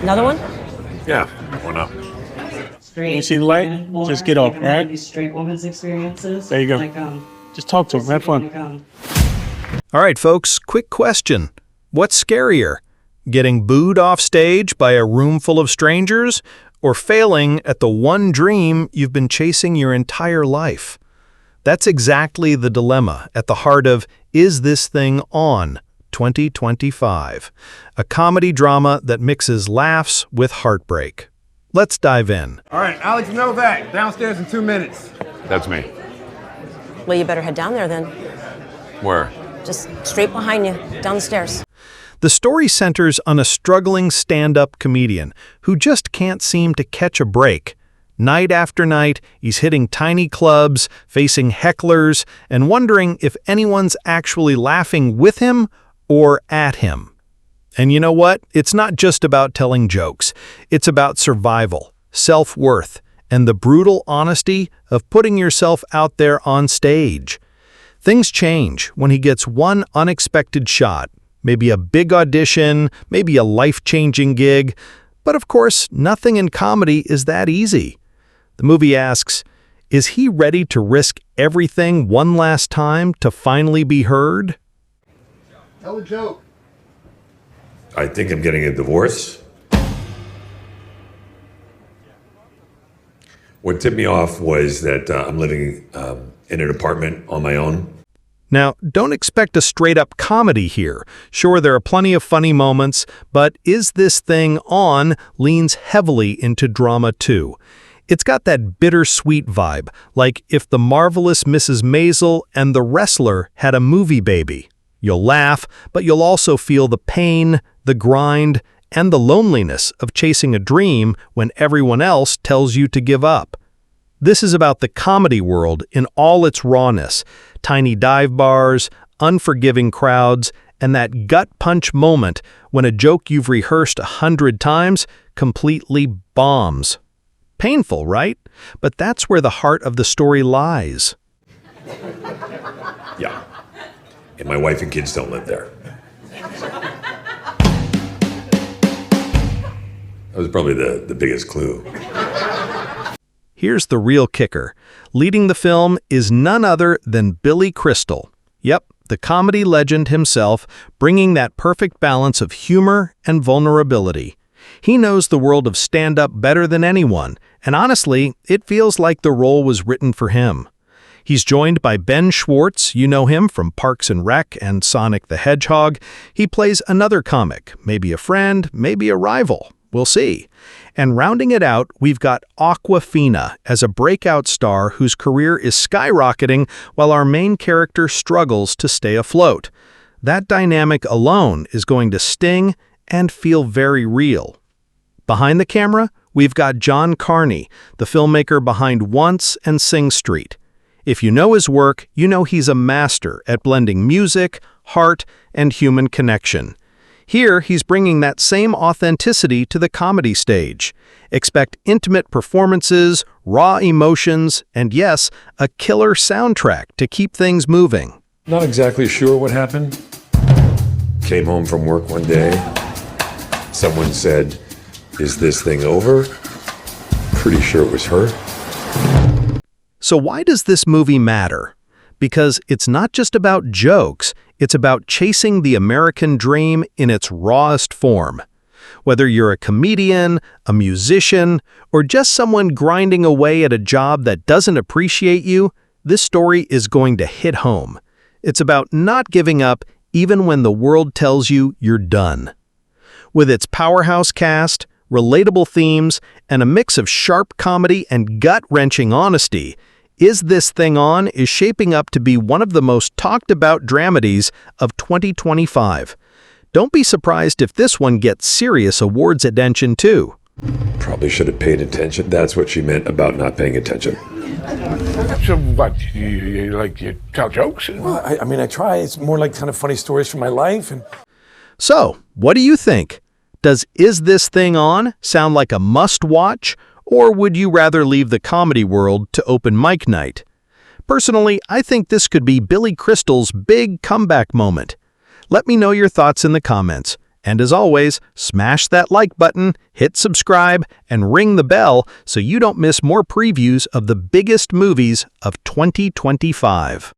Another one? Yeah, why not? You see the light? Just get off, right? Straight women's experiences. There you go. Just talk to him. Have fun. All right, folks, quick question. What's scarier? Getting booed off stage by a room full of strangers, or failing at the one dream you've been chasing your entire life? That's exactly the dilemma at the heart of Is This Thing On? 2025, a comedy drama that mixes laughs with heartbreak. Let's dive in. All right, Alex Novak, downstairs in 2 minutes. That's me. Well, you better head down there then. Where? Just straight behind you, down the stairs. The story centers on a struggling stand-up comedian who just can't seem to catch a break. Night after night, he's hitting tiny clubs, facing hecklers, and wondering if anyone's actually laughing with him or at him. And you know what? It's not just about telling jokes. It's about survival, self-worth, and the brutal honesty of putting yourself out there on stage. Things change when he gets one unexpected shot, maybe a big audition, maybe a life-changing gig. But of course, nothing in comedy is that easy. The movie asks, is he ready to risk everything one last time to finally be heard? Tell a joke. I think I'm getting a divorce. What tipped me off was that I'm living in an apartment on my own. Now, don't expect a straight-up comedy here. Sure, there are plenty of funny moments, but Is This Thing On leans heavily into drama too. It's got that bittersweet vibe, like if The Marvelous Mrs. Maisel and The Wrestler had a movie baby. You'll laugh, but you'll also feel the pain, the grind, and the loneliness of chasing a dream when everyone else tells you to give up. This is about the comedy world in all its rawness, tiny dive bars, unforgiving crowds, and that gut punch moment when a joke you've rehearsed 100 times completely bombs. Painful, right? But that's where the heart of the story lies. Yeah. And my wife and kids don't live there. That was probably the biggest clue. Here's the real kicker. Leading the film is none other than Billy Crystal. Yep, the comedy legend himself, bringing that perfect balance of humor and vulnerability. He knows the world of stand-up better than anyone, and honestly, it feels like the role was written for him. He's joined by Ben Schwartz. You know him from Parks and Rec and Sonic the Hedgehog. He plays another comic, maybe a friend, maybe a rival. We'll see. And rounding it out, we've got Awkwafina as a breakout star whose career is skyrocketing while our main character struggles to stay afloat. That dynamic alone is going to sting and feel very real. Behind the camera, we've got John Carney, the filmmaker behind Once and Sing Street. If you know his work, you know he's a master at blending music, heart, and human connection. Here, he's bringing that same authenticity to the comedy stage. Expect intimate performances, raw emotions, and yes, a killer soundtrack to keep things moving. Not exactly sure what happened. Came home from work one day. Someone said, "Is this thing over?" Pretty sure it was her. So why does this movie matter? Because it's not just about jokes, it's about chasing the American dream in its rawest form. Whether you're a comedian, a musician, or just someone grinding away at a job that doesn't appreciate you, this story is going to hit home. It's about not giving up even when the world tells you you're done. With its powerhouse cast, relatable themes, and a mix of sharp comedy and gut-wrenching honesty, Is This Thing On is shaping up to be one of the most talked-about dramedies of 2025. Don't be surprised if this one gets serious awards attention too. Probably should have paid attention. That's what she meant about not paying attention. So what, you tell jokes? Well, I mean, I try. It's more like kind of funny stories from my life. So, what do you think? Does Is This Thing On sound like a must-watch, or would you rather leave the comedy world to open mic night? Personally, I think this could be Billy Crystal's big comeback moment. Let me know your thoughts in the comments. And as always, smash that like button, hit subscribe, and ring the bell so you don't miss more previews of the biggest movies of 2025.